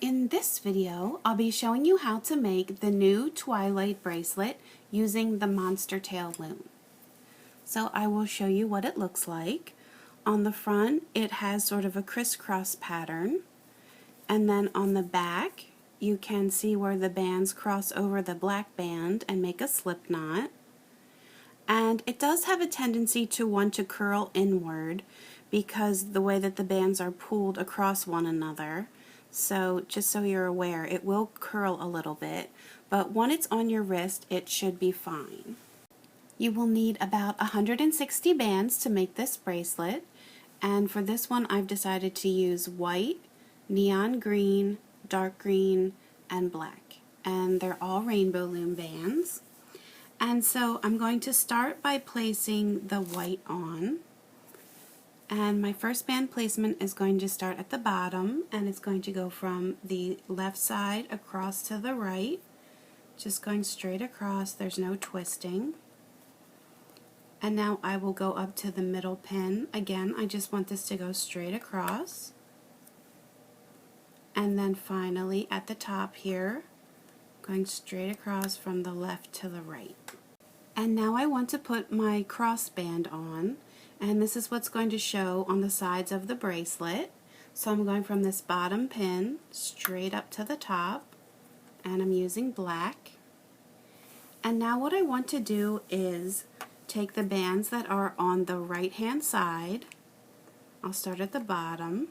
In this video, I'll be showing you how to make the new Twilight Bracelet using the Monster Tail loom. So I will show you what it looks like. On the front, it has sort of a crisscross pattern, and then on the back, you can see where the bands cross over the black band and make a slip knot. And it does have a tendency to want to curl inward because the way that the bands are pulled across one another. So just so you're aware, it will curl a little bit, but when it's on your wrist, it should be fine. You will need about 160 bands to make this bracelet, and for this one I've decided to use white, neon green, dark green, and black. And they're all rainbow loom bands. And so I'm going to start by placing the white on. And my first band placement is going to start at the bottom, and it's going to go from the left side across to the right, just going straight across. There's no twisting. And now I will go up to the middle pin. Again, I just want this to go straight across. And then finally at the top here, going straight across from the left to the right. And now I want to put my cross band on, and this is what's going to show on the sides of the bracelet. So I'm going from this bottom pin straight up to the top, and I'm using black. And now what I want to do is take the bands that are on the right hand side. I'll start at the bottom.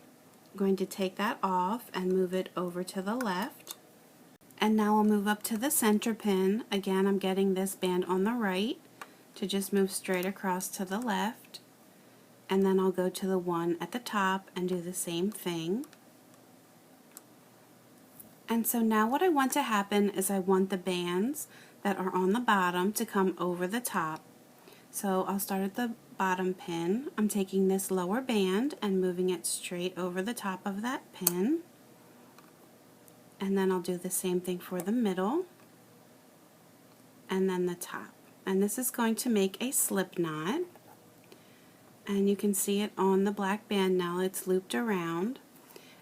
I'm going to take that off and move it over to the left. And now I'll move up to the center pin. Again, I'm getting this band on the right to just move straight across to the left. And then I'll go to the one at the top and do the same thing. And so now what I want to happen is I want the bands that are on the bottom to come over the top. So I'll start at the bottom pin. I'm taking this lower band and moving it straight over the top of that pin. And then I'll do the same thing for the middle and then the top. And this is going to make a slip knot. And you can see it on the black band now. It's looped around.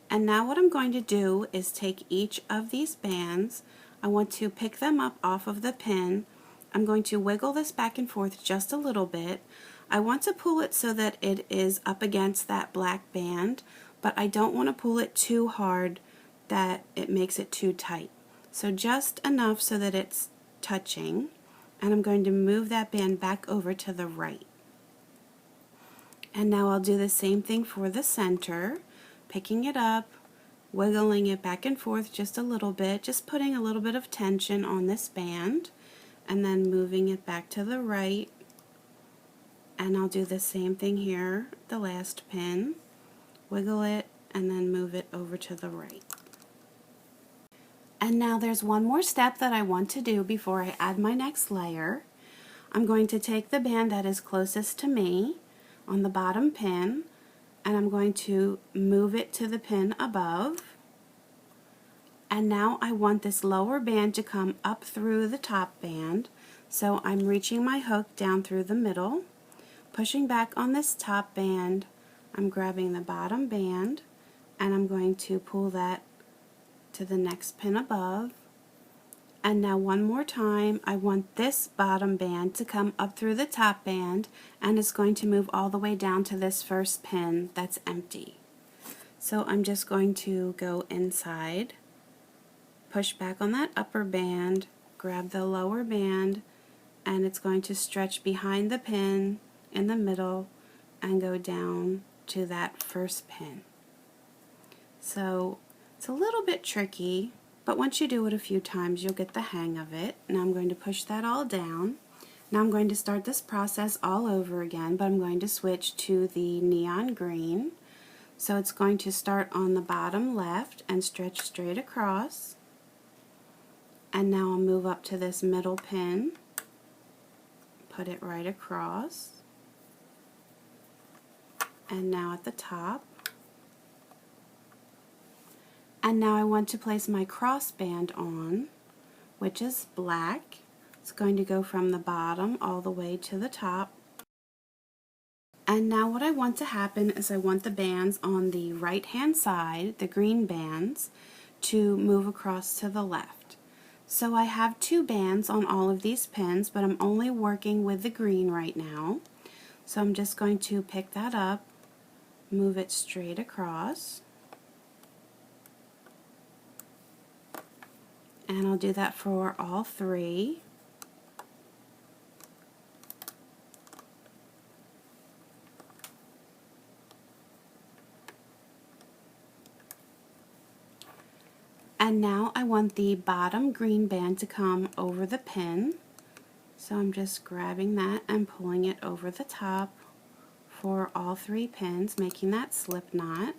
And now what I'm going to do is take each of these bands. I want to pick them up off of the pin. I'm going to wiggle this back and forth just a little bit. I want to pull it so that it is up against that black band, but I don't want to pull it too hard that it makes it too tight. So just enough so that it's touching, and I'm going to move that band back over to the right. And now I'll do the same thing for the center, picking it up, wiggling it back and forth just a little bit, just putting a little bit of tension on this band, and then moving it back to the right. And I'll do the same thing here, the last pin, wiggle it, and then move it over to the right. And now there's one more step that I want to do before I add my next layer. I'm going to take the band that is closest to me on the bottom pin, and I'm going to move it to the pin above. And now I want this lower band to come up through the top band, so I'm reaching my hook down through the middle, pushing back on this top band. I'm grabbing the bottom band, and I'm going to pull that to the next pin above. And now one more time, I want this bottom band to come up through the top band, and it's going to move all the way down to this first pin that's empty. So I'm just going to go inside, push back on that upper band, grab the lower band, and it's going to stretch behind the pin in the middle and go down to that first pin. So it's a little bit tricky, but once you do it a few times, you'll get the hang of it. Now I'm going to push that all down. Now I'm going to start this process all over again, but I'm going to switch to the neon green. So it's going to start on the bottom left and stretch straight across. And now I'll move up to this middle pin, put it right across. And now at the top. And now I want to place my cross band on, which is black. It's going to go from the bottom all the way to the top. And now what I want to happen is I want the bands on the right hand side, the green bands, to move across to the left. So I have 2 bands on all of these pins, but I'm only working with the green right now. So I'm just going to pick that up, move it straight across, and I'll do that for all 3. And now I want the bottom green band to come over the pin. So I'm just grabbing that and pulling it over the top for all 3 pins, making that slip knot.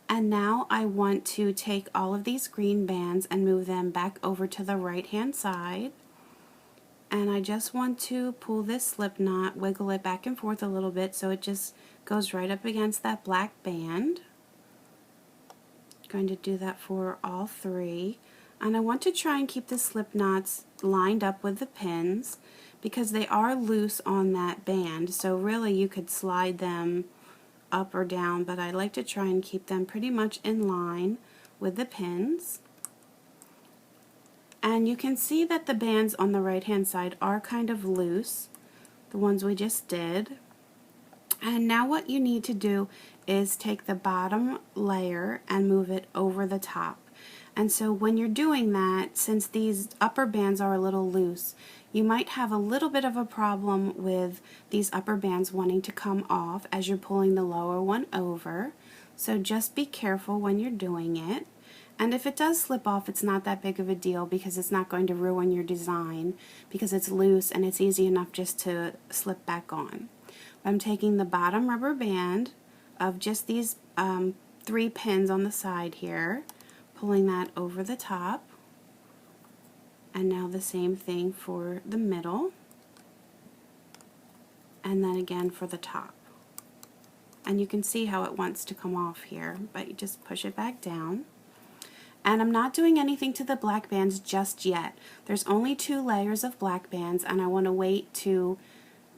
And now I want to take all of these green bands and move them back over to the right hand side. And I just want to pull this slip knot, wiggle it back and forth a little bit so it just goes right up against that black band. Going to do that for all 3. And I want to try and keep the slip knots lined up with the pins because they are loose on that band, so really you could slide them up or down, but I like to try and keep them pretty much in line with the pins. And you can see that the bands on the right hand side are kind of loose, the ones we just did. And now what you need to do is take the bottom layer and move it over the top. And so when you're doing that, since these upper bands are a little loose, you might have a little bit of a problem with these upper bands wanting to come off as you're pulling the lower one over. So just be careful when you're doing it. And if it does slip off, it's not that big of a deal because it's not going to ruin your design because it's loose and it's easy enough just to slip back on. I'm taking the bottom rubber band of just these 3 pins on the side here, pulling that over the top, and now the same thing for the middle, and then again for the top. And you can see how it wants to come off here, but you just push it back down. And I'm not doing anything to the black bands just yet. There's only 2 layers of black bands, and I want to wait to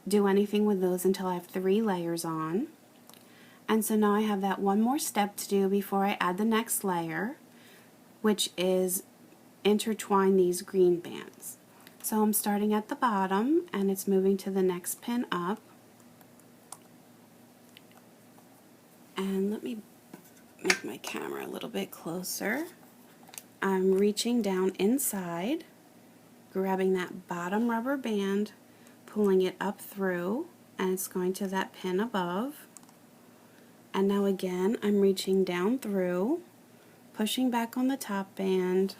do anything with those until I have 3 layers on. And so now I have that one more step to do before I add the next layer, which is intertwine these green bands. So I'm starting at the bottom and it's moving to the next pin up. And let me make my camera a little bit closer. I'm reaching down inside, grabbing that bottom rubber band, pulling it up through, and it's going to that pin above. And now again, I'm reaching down through, pushing back on the top band,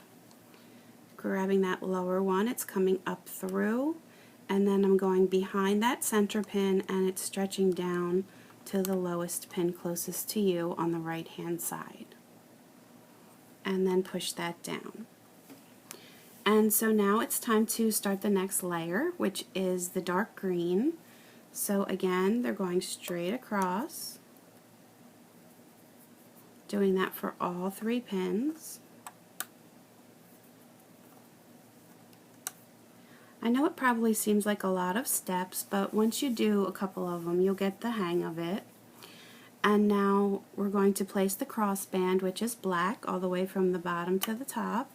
grabbing that lower one, it's coming up through, and then I'm going behind that center pin and it's stretching down to the lowest pin closest to you on the right hand side. And then push that down. And so now it's time to start the next layer, which is the dark green. So again, they're going straight across, doing that for all 3 pins. I know it probably seems like a lot of steps, but once you do a couple of them, you'll get the hang of it. And now we're going to place the crossband, which is black, all the way from the bottom to the top.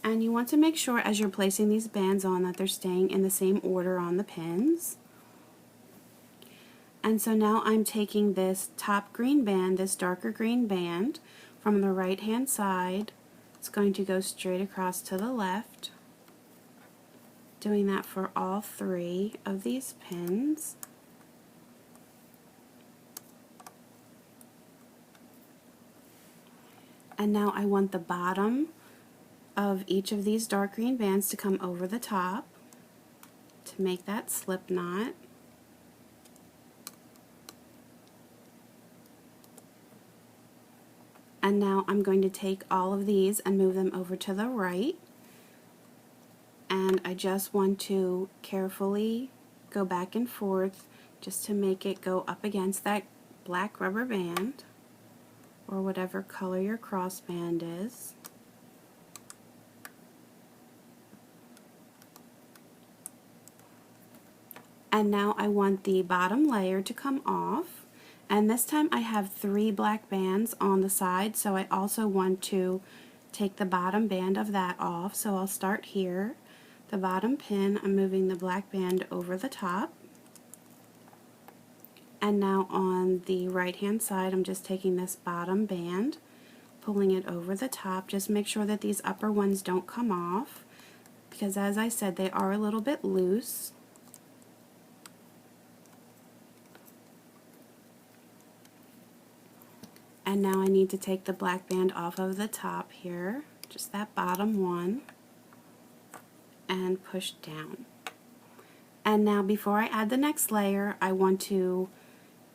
And you want to make sure as you're placing these bands on that they're staying in the same order on the pins. And so now I'm taking this top green band, this darker green band, from the right hand side. It's going to go straight across to the left, doing that for all 3 of these pins. And now I want the bottom of each of these dark green bands to come over the top to make that slip knot. And now I'm going to take all of these and move them over to the right. And I just want to carefully go back and forth just to make it go up against that black rubber band, or whatever color your crossband is. And now I want the bottom layer to come off, And this time I have 3 black bands on the side, so I also want to take the bottom band of that off. So I'll start here. The bottom pin, I'm moving the black band over the top. And now on the right hand side, I'm just taking this bottom band, pulling it over the top. Just make sure that these upper ones don't come off, because as I said, they are a little bit loose. And now I need to take the black band off of the top here, just that bottom one, and push down. And now before I add the next layer, I want to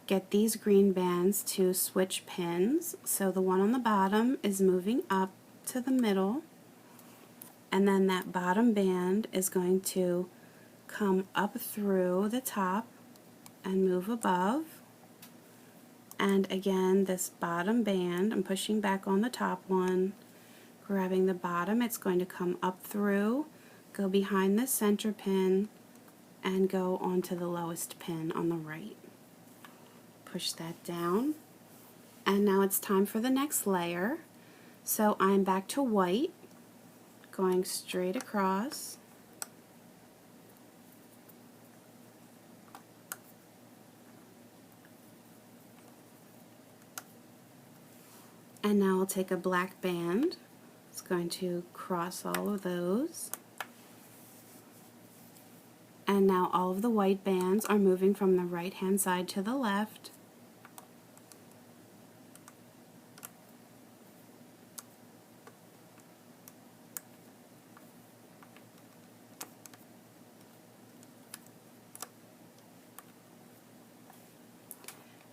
get these green bands to switch pins. So the one on the bottom is moving up to the middle, and then that bottom band is going to come up through the top and move above. And again, this bottom band, I'm pushing back on the top one, grabbing the bottom, it's going to come up through, go behind the center pin, and go onto the lowest pin on the right. Push that down. And now it's time for the next layer. So I'm back to white, going straight across. And now I'll take a black band. It's going to cross all of those. And now all of the white bands are moving from the right hand side to the left.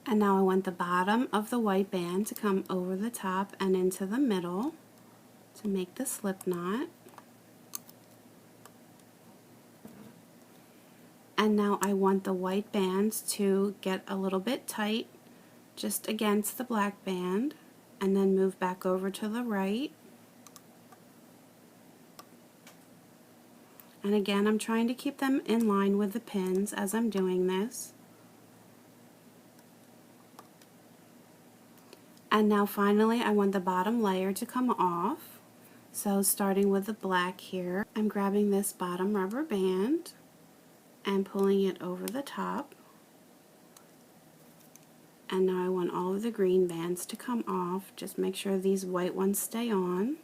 And now I want the bottom of the white band to come over the top and into the middle to make the slip knot. And now I want the white bands to get a little bit tight just against the black band, and then move back over to the right. And again, I'm trying to keep them in line with the pins as I'm doing this. And now finally I want the bottom layer to come off. So starting with the black here, I'm grabbing this bottom rubber band and pulling it over the top. And now I want all of the green bands to come off. Just make sure these white ones stay on.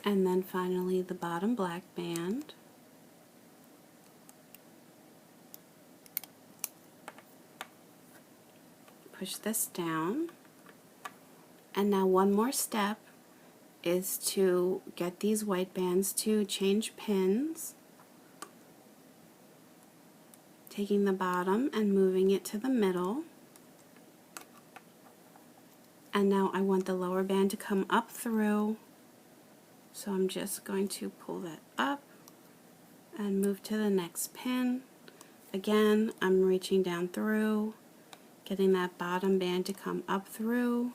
And then finally the bottom black band. Push this down. And now one more step is to get these white bands to change pins. Taking the bottom and moving it to the middle. And now I want the lower band to come up through. So I'm just going to pull that up and move to the next pin. Again, I'm reaching down through, getting that bottom band to come up through,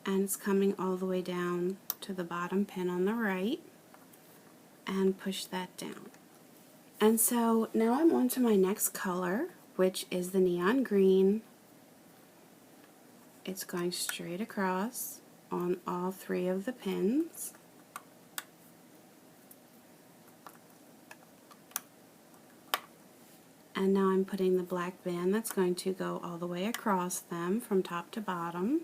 and it's coming all the way down to the bottom pin on the right, and push that down. And so now I'm on to my next color, which is the neon green. It's going straight across on all 3 of the pins. And now I'm putting the black band that's going to go all the way across them from top to bottom.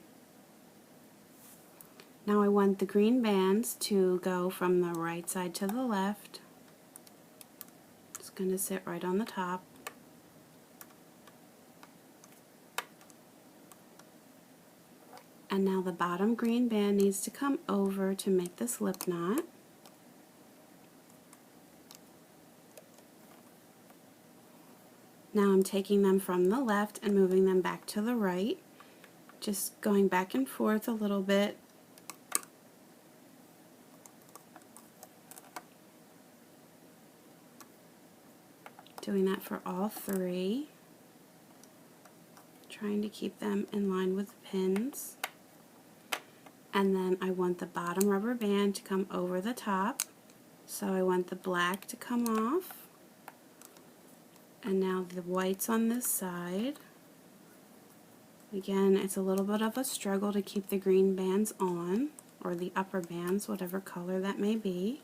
Now I want the green bands to go from the right side to the left. It's going to sit right on the top. And now the bottom green band needs to come over to make the slip knot. Now I'm taking them from the left and moving them back to the right, just going back and forth a little bit. Doing that for all 3, trying to keep them in line with the pins. And then I want the bottom rubber band to come over the top So I want the black to come off, and now the white's on this side. Again, it's a little bit of a struggle to keep the green bands on, or the upper bands, whatever color that may be.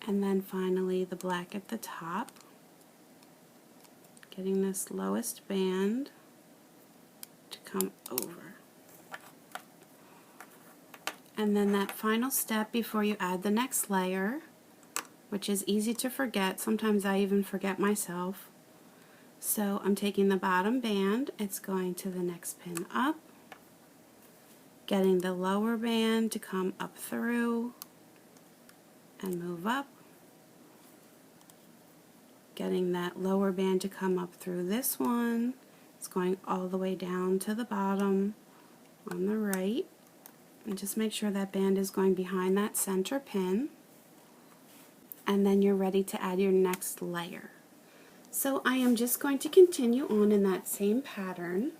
And then finally the black at the top, getting this lowest band to come over. And then that final step before you add the next layer, which is easy to forget, sometimes I even forget myself. So I'm taking the bottom band, it's going to the next pin up, getting the lower band to come up through and move up, getting that lower band to come up through this one, it's going all the way down to the bottom on the right, and just make sure that band is going behind that center pin, and then you're ready to add your next layer. So I am just going to continue on in that same pattern.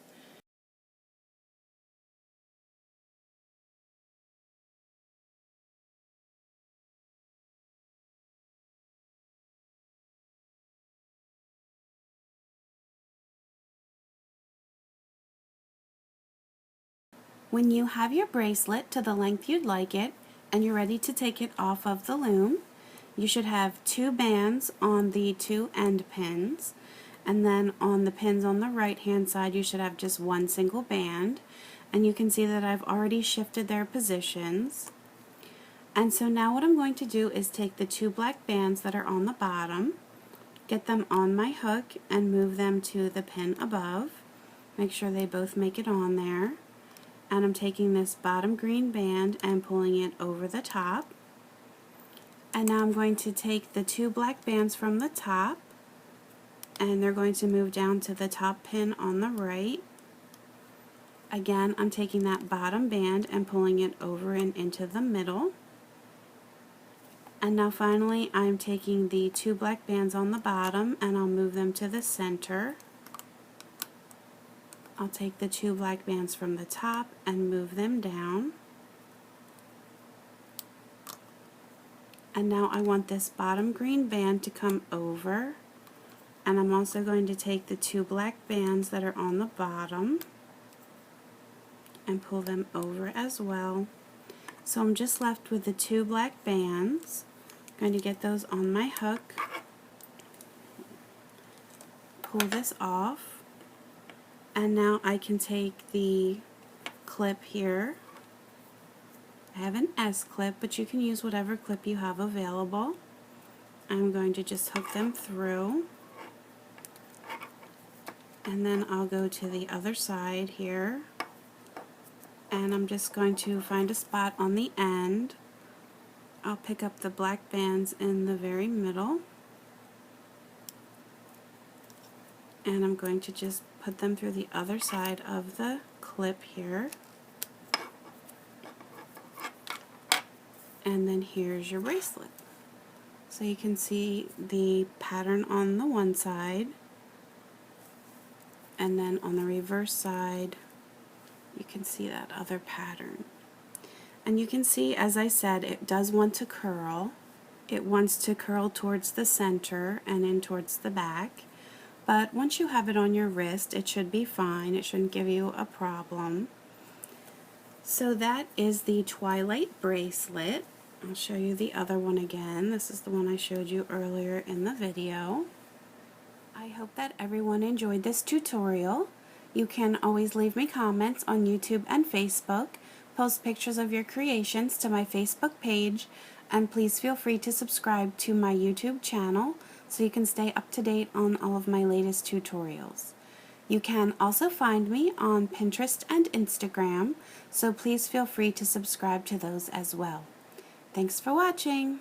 When you have your bracelet to the length you'd like it and you're ready to take it off of the loom, you should have 2 bands on the 2 end pins, and then on the pins on the right hand side you should have just 1 single band, and you can see that I've already shifted their positions. And so now what I'm going to do is take the 2 black bands that are on the bottom, get them on my hook and move them to the pin above. Make sure they both make it on there. And I'm taking this bottom green band and pulling it over the top. And now I'm going to take the 2 black bands from the top, and they're going to move down to the top pin on the right. Again, I'm taking that bottom band and pulling it over and into the middle. And now finally I'm taking the 2 black bands on the bottom and I'll move them to the center. I'll take the 2 black bands from the top and move them down. And now I want this bottom green band to come over, and I'm also going to take the 2 black bands that are on the bottom and pull them over as well. So I'm just left with the 2 black bands. I'm going to get those on my hook, pull this off, and now I can take the clip here. I have an S clip, but you can use whatever clip you have available. I'm going to just hook them through, and then I'll go to the other side here, and I'm just going to find a spot on the end. I'll pick up the black bands in the very middle, and I'm going to just put them through the other side of the clip here. And then here's your bracelet. So you can see the pattern on the one side, and then on the reverse side you can see that other pattern. And you can see, as I said, it does want to curl. It wants to curl towards the center and in towards the back. But once you have it on your wrist, it should be fine. It shouldn't give you a problem. So that is the Twilight Bracelet. I'll show you the other one again. This is the one I showed you earlier in the video. I hope that everyone enjoyed this tutorial. You can always leave me comments on YouTube and Facebook, post pictures of your creations to my Facebook page, and please feel free to subscribe to my YouTube channel so you can stay up to date on all of my latest tutorials. You can also find me on Pinterest and Instagram, so please feel free to subscribe to those as well. Thanks for watching!